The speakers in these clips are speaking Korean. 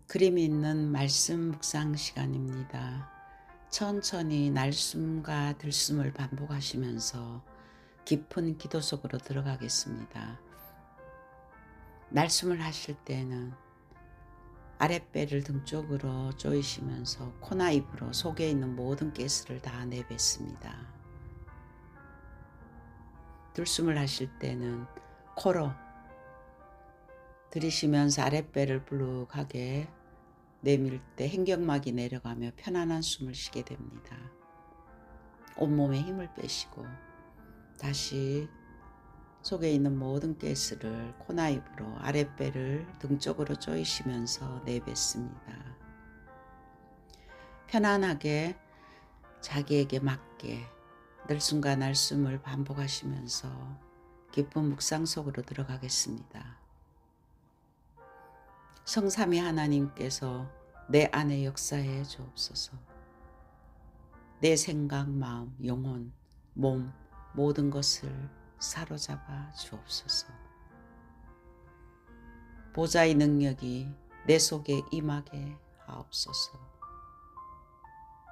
그림이 있는 말씀 묵상 시간입니다. 천천히 날숨과 들숨을 반복하시면서 깊은 기도 속으로 들어가겠습니다. 날숨을 하실 때는 아랫배를 등 쪽으로 조이시면서 코나 입으로 속에 있는 모든 가스를 다 내뱉습니다. 들숨을 하실 때는 코로 들이쉬면서 아랫배를 불룩하게 내밀 때 횡격막이 내려가며 편안한 숨을 쉬게 됩니다. 온몸에 힘을 빼시고 다시 속에 있는 모든 가스를 코나 입으로 아랫배를 등 쪽으로 조이시면서 내뱉습니다. 편안하게 자기에게 맞게 들숨과 날숨을 반복하시면서 깊은 묵상 속으로 들어가겠습니다. 성삼위 하나님께서 내 안에 역사해 주옵소서. 내 생각, 마음, 영혼, 몸 모든 것을 사로잡아 주옵소서. 보좌의 능력이 내 속에 임하게 하옵소서.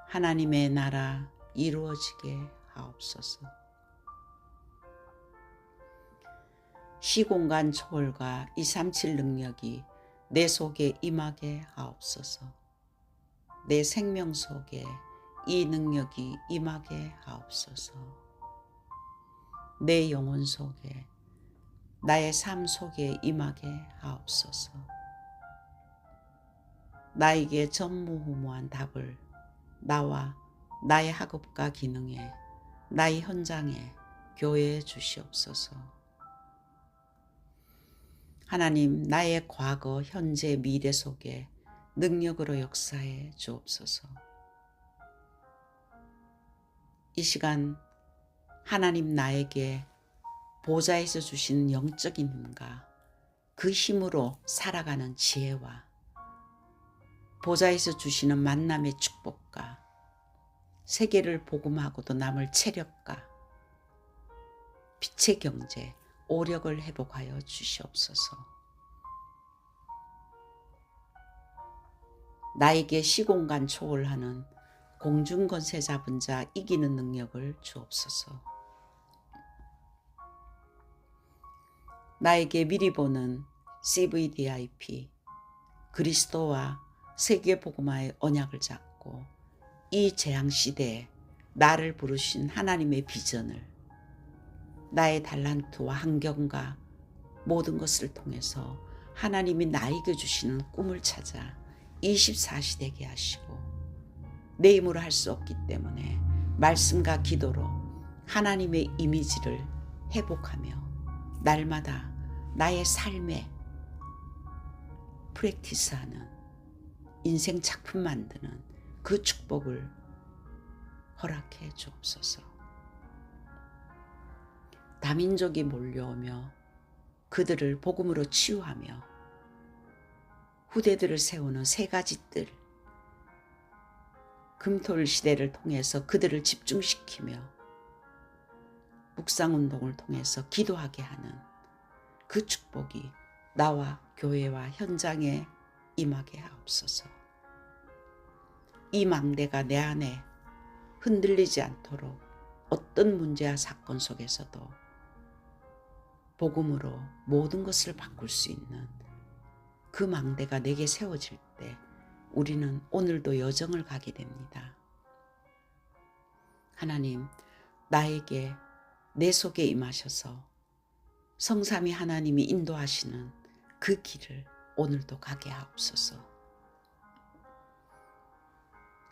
하나님의 나라 이루어지게 하옵소서. 시공간 초월과 237 능력이 내 속에 임하게 하옵소서. 내 생명 속에 이 능력이 임하게 하옵소서. 내 영혼 속에 나의 삶 속에 임하게 하옵소서. 나에게 전무후무한 답을 나와 나의 학업과 기능에 나의 현장에 교회해 주시옵소서. 하나님, 나의 과거, 현재, 미래 속에 능력으로 역사해 주옵소서. 이 시간 하나님 나에게 보좌에서 주시는 영적인 힘과 그 힘으로 살아가는 지혜와 보좌에서 주시는 만남의 축복과 세계를 복음하고도 남을 체력과 빛의 경제, 오력을 회복하여 주시옵소서. 나에게 시공간 초월하는 공중권세 잡은 자 이기는 능력을 주옵소서. 나에게 미리 보는 CVDIP 그리스도와 세계복음화의 언약을 잡고 이 재앙시대에 나를 부르신 하나님의 비전을 나의 달란트와 환경과 모든 것을 통해서 하나님이 나에게 주시는 꿈을 찾아 24시 되게 하시고 내 힘으로 할 수 없기 때문에 말씀과 기도로 하나님의 이미지를 회복하며 날마다 나의 삶에 프랙티스하는 인생 작품 만드는 그 축복을 허락해 주옵소서. 다민족이 몰려오며 그들을 복음으로 치유하며 후대들을 세우는 세 가지 뜰 금토일 시대를 통해서 그들을 집중시키며 묵상운동을 통해서 기도하게 하는 그 축복이 나와 교회와 현장에 임하게 하옵소서. 이 망대가 내 안에 흔들리지 않도록 어떤 문제와 사건 속에서도 복음으로 모든 것을 바꿀 수 있는 그 망대가 내게 세워질 때 우리는 오늘도 여정을 가게 됩니다. 하나님, 나에게 내 속에 임하셔서 성삼위 하나님이 인도하시는 그 길을 오늘도 가게 하옵소서.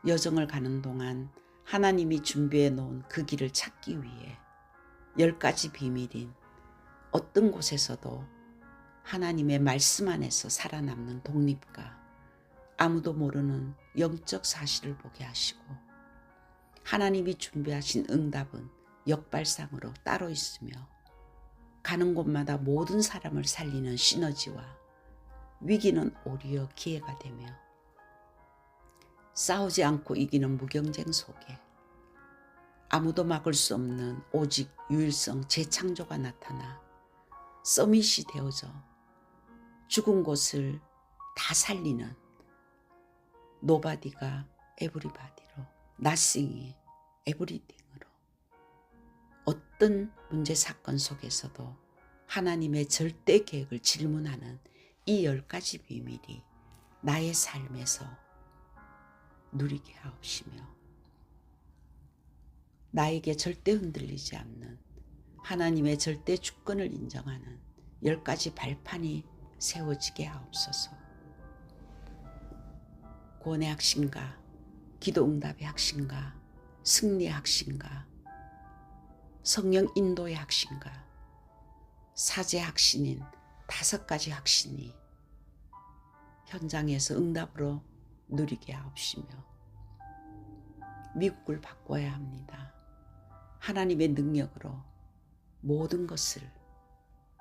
여정을 가는 동안 하나님이 준비해 놓은 그 길을 찾기 위해 10가지 비밀인 어떤 곳에서도 하나님의 말씀 안에서 살아남는 독립과 아무도 모르는 영적 사실을 보게 하시고 하나님이 준비하신 응답은 역발상으로 따로 있으며 가는 곳마다 모든 사람을 살리는 시너지와 위기는 오히려 기회가 되며 싸우지 않고 이기는 무경쟁 속에 아무도 막을 수 없는 오직 유일성 재창조가 나타나 서밋이 되어져 죽은 곳을 다 살리는 노바디가 에브리바디로, nothing이 에브리띵으로, 어떤 문제 사건 속에서도 하나님의 절대 계획을 질문하는 이 10가지 비밀이 나의 삶에서 누리게 하옵시며, 나에게 절대 흔들리지 않는 하나님의 절대 주권을 인정하는 10가지 발판이 세워지게 하옵소서. 구원의 확신과 기도응답의 확신과 승리의 확신과 성령 인도의 확신과 사제 확신인 5가지 확신이 현장에서 응답으로 누리게 하옵시며, 미국을 바꿔야 합니다. 하나님의 능력으로 모든 것을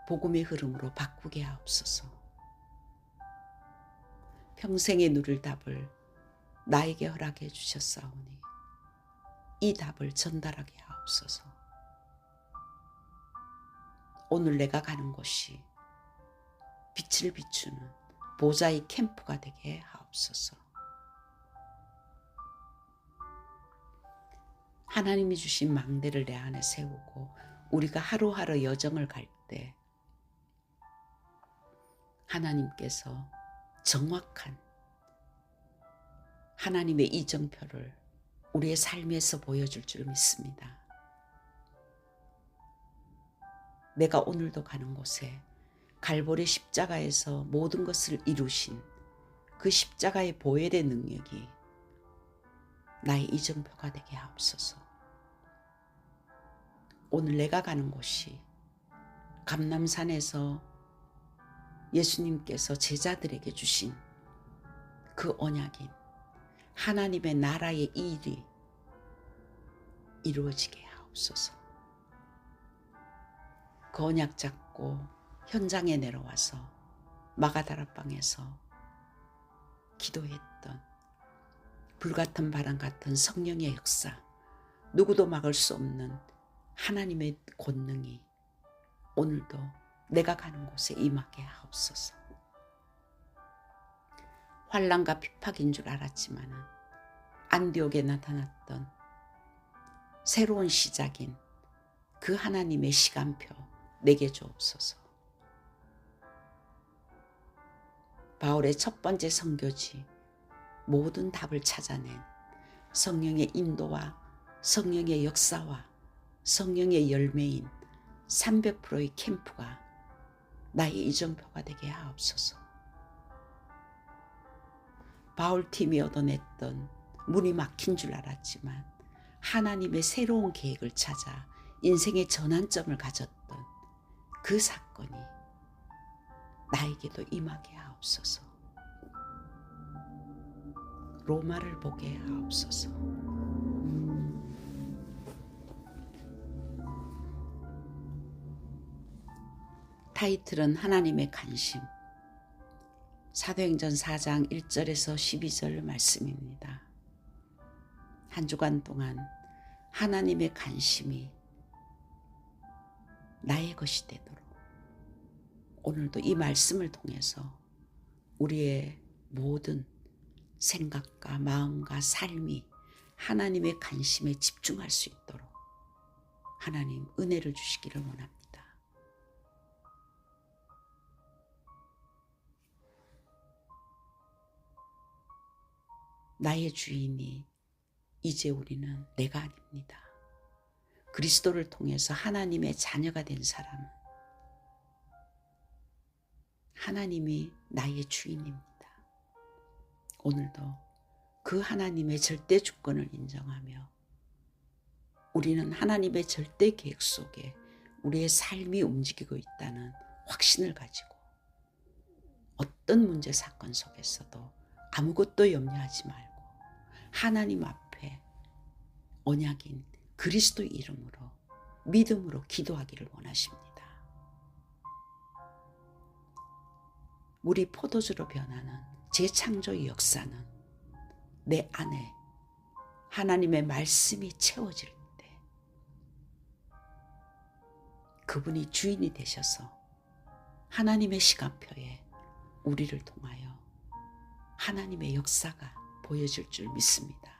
복음의 흐름으로 바꾸게 하옵소서. 평생에 누릴 답을 나에게 허락해 주셨사오니 이 답을 전달하게 하옵소서. 오늘 내가 가는 곳이 빛을 비추는 보좌의 캠프가 되게 하옵소서. 하나님이 주신 망대를 내 안에 세우고 우리가 하루하루 여정을 갈 때 하나님께서 정확한 하나님의 이정표를 우리의 삶에서 보여줄 줄 믿습니다. 내가 오늘도 가는 곳에 갈보리 십자가에서 모든 것을 이루신 그 십자가의 보혈의 능력이 나의 이정표가 되게 하옵소서. 오늘 내가 가는 곳이 감람산에서 예수님께서 제자들에게 주신 그 언약인 하나님의 나라의 일이 이루어지게 하옵소서. 그 언약 잡고 현장에 내려와서 마가다락방에서 기도했던 불같은 바람 같은 성령의 역사, 누구도 막을 수 없는 하나님의 권능이 오늘도 내가 가는 곳에 임하게 하옵소서. 환난과 핍박인 줄 알았지만 안디옥에 나타났던 새로운 시작인 그 하나님의 시간표 내게 주옵소서. 바울의 첫 번째 선교지 모든 답을 찾아낸 성령의 인도와 성령의 역사와 성령의 열매인 300%의 캠프가 나의 이정표가 되게 하옵소서. 바울팀이 얻어냈던 문이 막힌 줄 알았지만 하나님의 새로운 계획을 찾아 인생의 전환점을 가졌던 그 사건이 나에게도 임하게 하옵소서. 로마를 보게 하옵소서. 타이틀은 하나님의 관심. 사도행전 4장 1절에서 12절 말씀입니다. 한 주간 동안 하나님의 관심이 나의 것이 되도록 오늘도 이 말씀을 통해서 우리의 모든 생각과 마음과 삶이 하나님의 관심에 집중할 수 있도록 하나님 은혜를 주시기를 원합니다. 나의 주인이 이제 우리는 내가 아닙니다. 그리스도를 통해서 하나님의 자녀가 된 사람은 하나님이 나의 주인입니다. 오늘도 그 하나님의 절대 주권을 인정하며 우리는 하나님의 절대 계획 속에 우리의 삶이 움직이고 있다는 확신을 가지고 어떤 문제 사건 속에서도 아무것도 염려하지 말고 하나님 앞에 언약인 그리스도의 이름으로 믿음으로 기도하기를 원하십니다. 물이 포도주로 변하는 재창조의 역사는 내 안에 하나님의 말씀이 채워질 때 그분이 주인이 되셔서 하나님의 시간표에 우리를 통하여 하나님의 역사가 보여질 줄 믿습니다.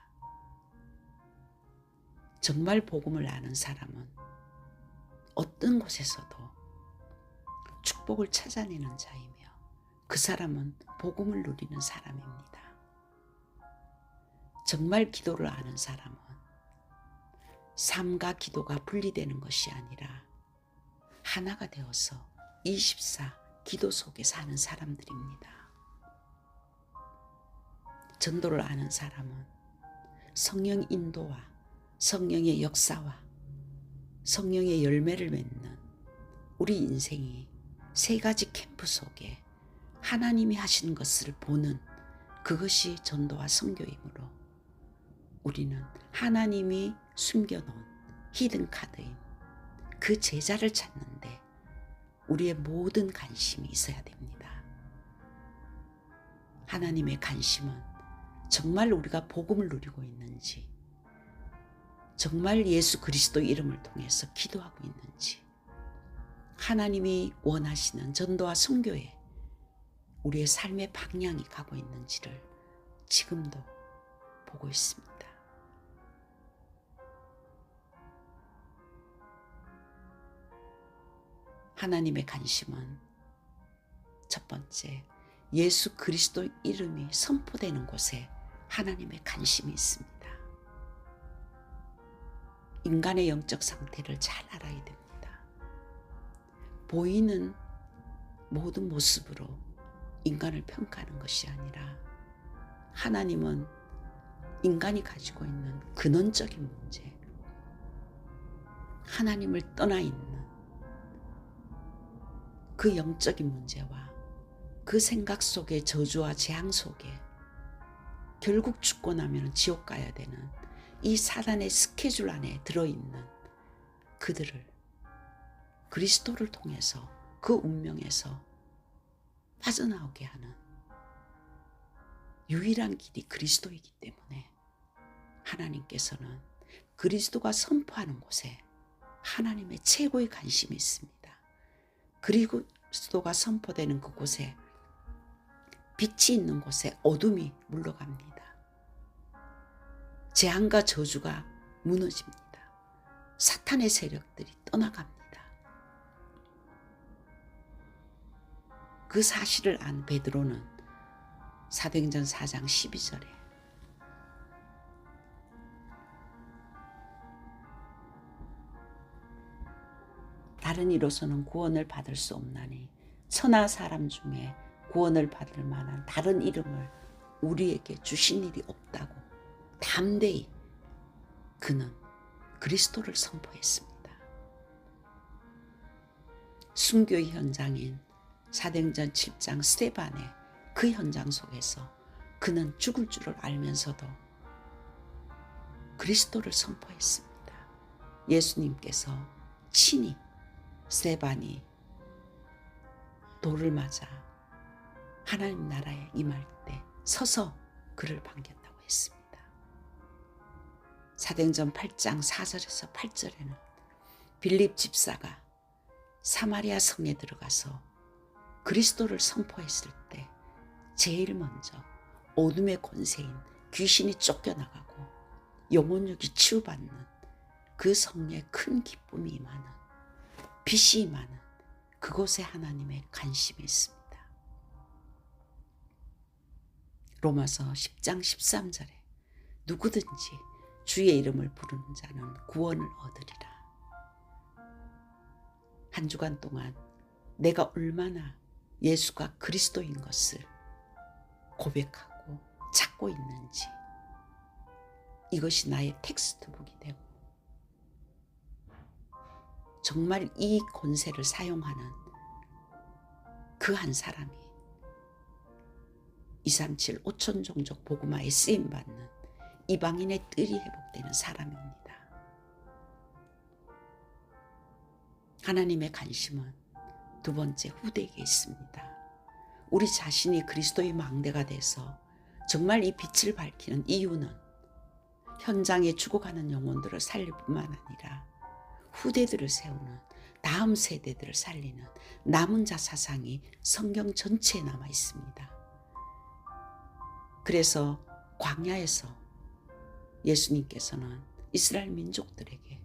정말 복음을 아는 사람은 어떤 곳에서도 축복을 찾아내는 자이며 그 사람은 복음을 누리는 사람입니다. 정말 기도를 아는 사람은 삶과 기도가 분리되는 것이 아니라 하나가 되어서 24 기도 속에 사는 사람들입니다. 전도를 아는 사람은 성령 인도와 성령의 역사와 성령의 열매를 맺는 우리 인생이 세 가지 캠프 속에 하나님이 하시는 것을 보는 그것이 전도와 선교이므로 우리는 하나님이 숨겨놓은 히든 카드인 그 제자를 찾는데 우리의 모든 관심이 있어야 됩니다. 하나님의 관심은 정말 우리가 복음을 누리고 있는지, 정말 예수 그리스도 이름을 통해서 기도하고 있는지, 하나님이 원하시는 전도와 선교에 우리의 삶의 방향이 가고 있는지를 지금도 보고 있습니다. 하나님의 관심은 첫 번째, 예수 그리스도 이름이 선포되는 곳에 하나님의 관심이 있습니다. 인간의 영적 상태를 잘 알아야 됩니다. 보이는 모든 모습으로 인간을 평가하는 것이 아니라 하나님은 인간이 가지고 있는 근원적인 문제, 하나님을 떠나 있는 그 영적인 문제와 그 생각 속에 저주와 재앙 속에 결국 죽고 나면 지옥 가야 되는 이 사단의 스케줄 안에 들어있는 그들을 그리스도를 통해서 그 운명에서 빠져나오게 하는 유일한 길이 그리스도이기 때문에 하나님께서는 그리스도가 선포하는 곳에 하나님의 최고의 관심이 있습니다. 그리고 그리스도가 선포되는 그곳에 빛이 있는 곳에 어둠이 물러갑니다. 재앙과 저주가 무너집니다. 사탄의 세력들이 떠나갑니다. 그 사실을 안 베드로는 사도행전 4장 12절에 다른 이로서는 구원을 받을 수 없나니 천하 사람 중에 구원을 받을 만한 다른 이름을 우리에게 주신 일이 없다고 담대히 그는 그리스도를 선포했습니다. 순교의 현장인 사도행전 7장 스데반의 그 현장 속에서 그는 죽을 줄을 알면서도 그리스도를 선포했습니다. 예수님께서 친히 스데반이 돌을 맞아 하나님 나라에 임할 때 서서 그를 반겼다고 했습니다. 사도행전 8장 4절에서 8절에는 빌립 집사가 사마리아 성에 들어가서 그리스도를 선포했을 때 제일 먼저 어둠의 권세인 귀신이 쫓겨나가고 영혼력이 치유받는 그 성에 큰 기쁨이 임하는 빛이 임하는 그곳에 하나님의 관심이 있습니다. 로마서 10장 13절에 누구든지 주의 이름을 부르는 자는 구원을 얻으리라. 한 주간 동안 내가 얼마나 예수가 그리스도인 것을 고백하고 찾고 있는지 이것이 나의 텍스트북이 되고 정말 이 권세를 사용하는 그 한 사람이 237 5천 종족 복음화에 쓰임받는 이방인의 뜰이 회복되는 사람입니다. 하나님의 관심은 두 번째 후대에게 있습니다. 우리 자신이 그리스도의 망대가 돼서 정말 이 빛을 밝히는 이유는 현장에 죽어가는 영혼들을 살릴 뿐만 아니라 후대들을 세우는 다음 세대들을 살리는 남은 자 사상이 성경 전체에 남아 있습니다. 그래서 광야에서 예수님께서는 이스라엘 민족들에게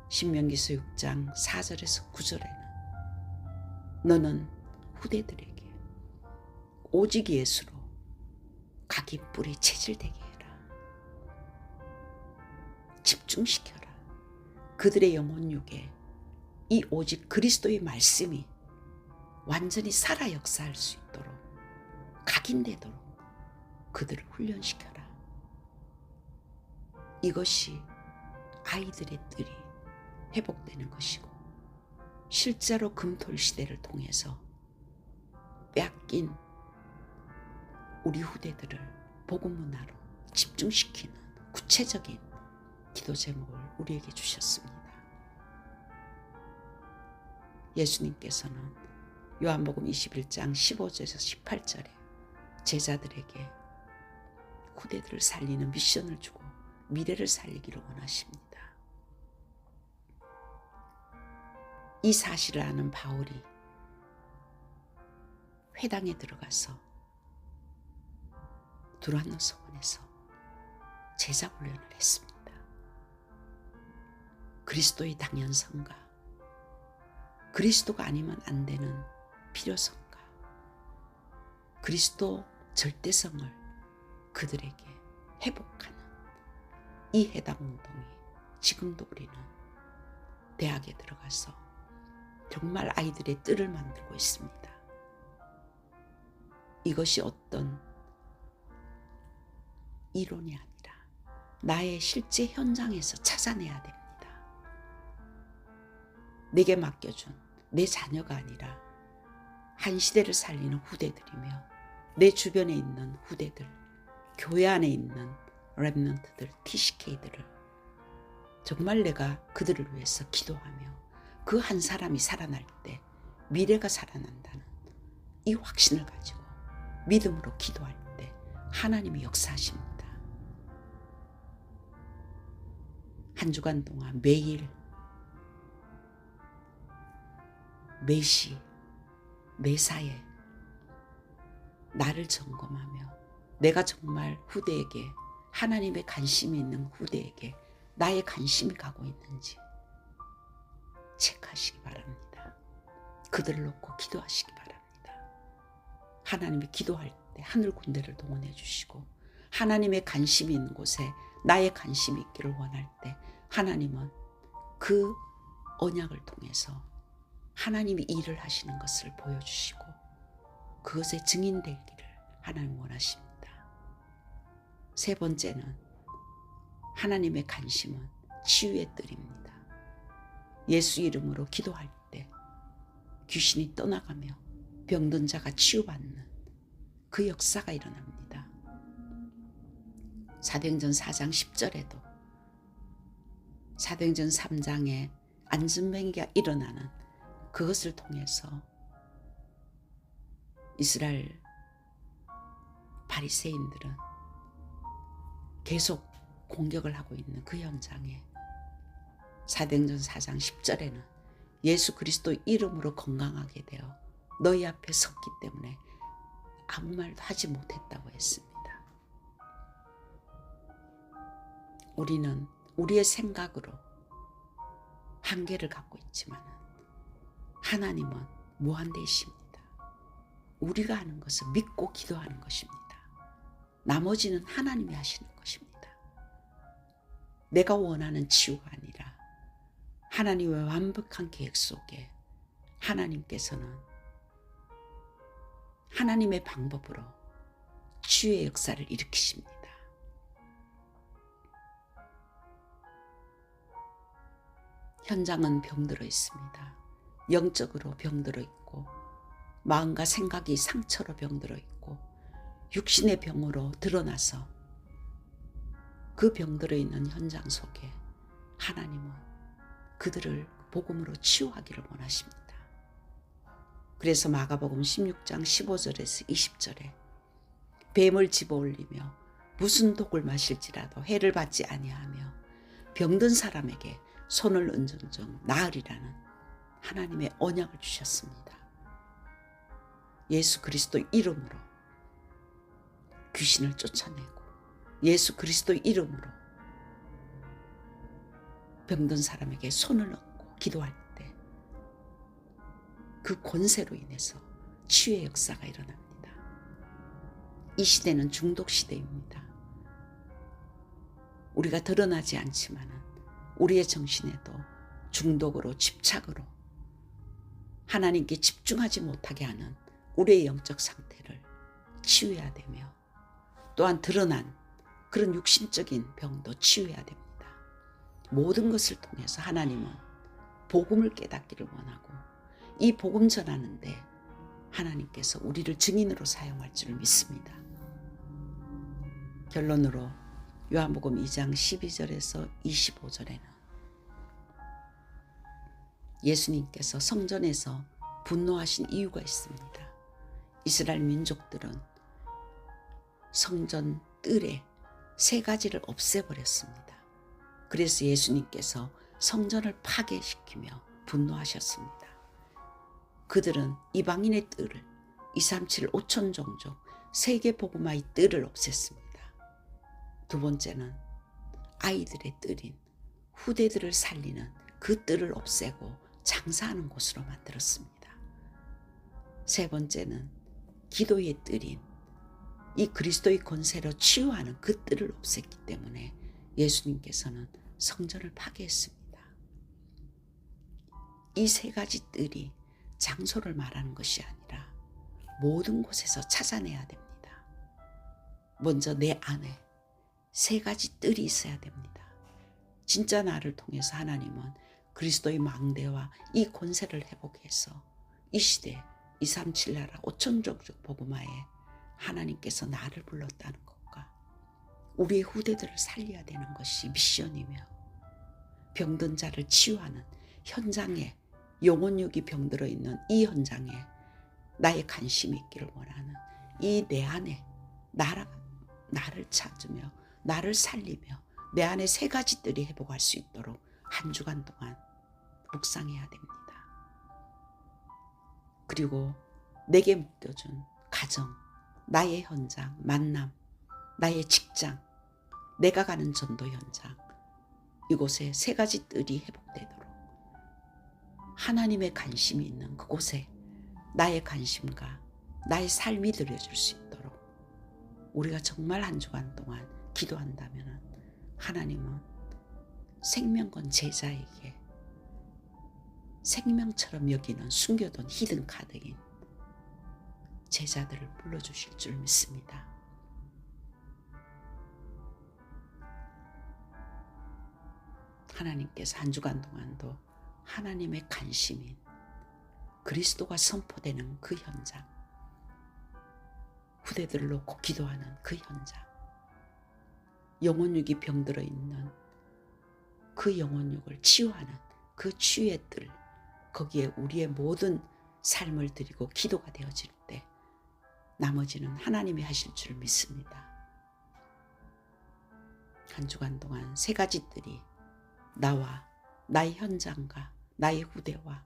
신명기서 6장 4절에서 9절에는 너는 후대들에게 오직 예수로 각인 뿔이 체질되게 해라. 집중시켜라. 그들의 영혼육에 이 오직 그리스도의 말씀이 완전히 살아 역사할 수 있도록 각인되도록 그들을 훈련시켜라. 이것이 아이들의 뜰이 회복되는 것이고 실제로 금토일 시대를 통해서 빼앗긴 우리 후대들을 복음 문화로 집중시키는 구체적인 기도 제목을 우리에게 주셨습니다. 예수님께서는 요한복음 21장 15절에서 18절에 제자들에게 후대들을 살리는 미션을 주고 미래를 살리기를 원하십니다. 이 사실을 아는 바울이 회당에 들어가서 두란노 서원에서 제자 훈련을 했습니다. 그리스도의 당연성과 그리스도가 아니면 안 되는 필요성과 그리스도 절대성을 그들에게 회복하는 이 해당 운동이 지금도 우리는 대학에 들어가서 정말 아이들의 뜰을 만들고 있습니다. 이것이 어떤 이론이 아니라 나의 실제 현장에서 찾아내야 됩니다. 내게 맡겨준 내 자녀가 아니라 한 시대를 살리는 후대들이며 내 주변에 있는 후대들, 교회 안에 있는 렘넌트들, TCK들을 정말 내가 그들을 위해서 기도하며 그 한 사람이 살아날 때 미래가 살아난다는 이 확신을 가지고 믿음으로 기도할 때 하나님이 역사하십니다. 한 주간 동안 매일 매시 매사에 나를 점검하며 내가 정말 후대에게 하나님의 관심이 있는 후대에게 나의 관심이 가고 있는지 체크하시기 바랍니다. 그들을 놓고 기도하시기 바랍니다. 하나님이 기도할 때 하늘 군대를 동원해 주시고 하나님의 관심이 있는 곳에 나의 관심이 있기를 원할 때 하나님은 그 언약을 통해서 하나님이 일을 하시는 것을 보여주시고 그것에 증인되기를 하나님 원하십니다. 세 번째는 하나님의 관심은 치유의 뜰입니다. 예수 이름으로 기도할 때 귀신이 떠나가며 병든 자가 치유받는 그 역사가 일어납니다. 사도행전 4장 10절에도 사도행전 3장에 안진뱅이가 일어나는 그것을 통해서 이스라엘 바리새인들은 계속 공격을 하고 있는 그 현장에 사도행전 4장 10절에는 예수 그리스도 이름으로 건강하게 되어 너희 앞에 섰기 때문에 아무 말도 하지 못했다고 했습니다. 우리는 우리의 생각으로 한계를 갖고 있지만 하나님은 무한대이십니다. 우리가 하는 것은 믿고 기도하는 것입니다. 나머지는 하나님이 하시는 것입니다. 내가 원하는 치유가 아니라 하나님의 완벽한 계획 속에 하나님께서는 하나님의 방법으로 치유의 역사를 일으키십니다. 현장은 병들어 있습니다. 영적으로 병들어 있고 마음과 생각이 상처로 병들어 있고 육신의 병으로 드러나서 그 병들어 있는 현장 속에 하나님은 그들을 복음으로 치유하기를 원하십니다. 그래서 마가복음 16장 15절에서 20절에 뱀을 집어올리며 무슨 독을 마실지라도 해를 받지 아니하며 병든 사람에게 손을 얹은즉 나으리라는 하나님의 언약을 주셨습니다. 예수 그리스도 이름으로 귀신을 쫓아내고 예수 그리스도의 이름으로 병든 사람에게 손을 얹고 기도할 때 그 권세로 인해서 치유의 역사가 일어납니다. 이 시대는 중독 시대입니다. 우리가 드러나지 않지만 우리의 정신에도 중독으로 집착으로 하나님께 집중하지 못하게 하는 우리의 영적 상태를 치유해야 되며 또한 드러난 그런 육신적인 병도 치유해야 됩니다. 모든 것을 통해서 하나님은 복음을 깨닫기를 원하고 이 복음 전하는데 하나님께서 우리를 증인으로 사용할 줄 믿습니다. 결론으로 요한복음 2장 12절에서 25절에는 예수님께서 성전에서 분노하신 이유가 있습니다. 이스라엘 민족들은 성전 뜰에 세 가지를 없애버렸습니다. 그래서 예수님께서 성전을 파괴시키며 분노하셨습니다. 그들은 이방인의 뜰을 237 5천 종족 세계 복음화의 뜰을 없앴습니다. 두 번째는 아이들의 뜰인 후대들을 살리는 그 뜰을 없애고 장사하는 곳으로 만들었습니다. 세 번째는 기도의 뜰인 이 그리스도의 권세로 치유하는 그 뜰을 없앴기 때문에 예수님께서는 성전을 파괴했습니다. 이 세 가지 뜰이 장소를 말하는 것이 아니라 모든 곳에서 찾아내야 됩니다. 먼저 내 안에 세 가지 뜰이 있어야 됩니다. 진짜 나를 통해서 하나님은 그리스도의 망대와 이 권세를 회복해서 이 시대 237 나라 5천 종족 복음화에 하나님께서 나를 불렀다는 것과 우리의 후대들을 살려야 되는 것이 미션이며 병든 자를 치유하는 현장에 영혼육이 병들어 있는 이 현장에 나의 관심이 있기를 원하는 이 내 안에 나를 찾으며 나를 살리며 내 안에 세 가지 뜰이 회복할 수 있도록 한 주간 동안 묵상해야 됩니다. 그리고 내게 묶여준 가정, 나의 현장, 만남, 나의 직장, 내가 가는 전도 현장, 이곳에 세 가지 뜰이 회복되도록 하나님의 관심이 있는 그곳에 나의 관심과 나의 삶이 들여줄 수 있도록 우리가 정말 한 주간 동안 기도한다면 하나님은 생명건 제자에게 생명처럼 여기는 숨겨둔 히든 카드인 제자들을 불러주실 줄 믿습니다. 하나님께서 한 주간 동안도 하나님의 관심인 그리스도가 선포되는 그 현장, 후대들을 놓고 기도하는 그 현장, 영혼육이 병들어 있는 그 영혼육을 치유하는 그 치유의 뜰, 거기에 우리의 모든 삶을 드리고 기도가 되어질 때 나머지는 하나님이 하실 줄 믿습니다. 한 주간 동안 세 가지 뜰이 나와 나의 현장과 나의 후대와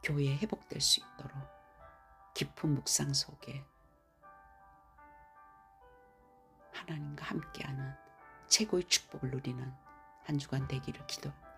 교회에 회복될 수 있도록 깊은 묵상 속에 하나님과 함께하는 최고의 축복을 누리는 한 주간 되기를 기도합니다.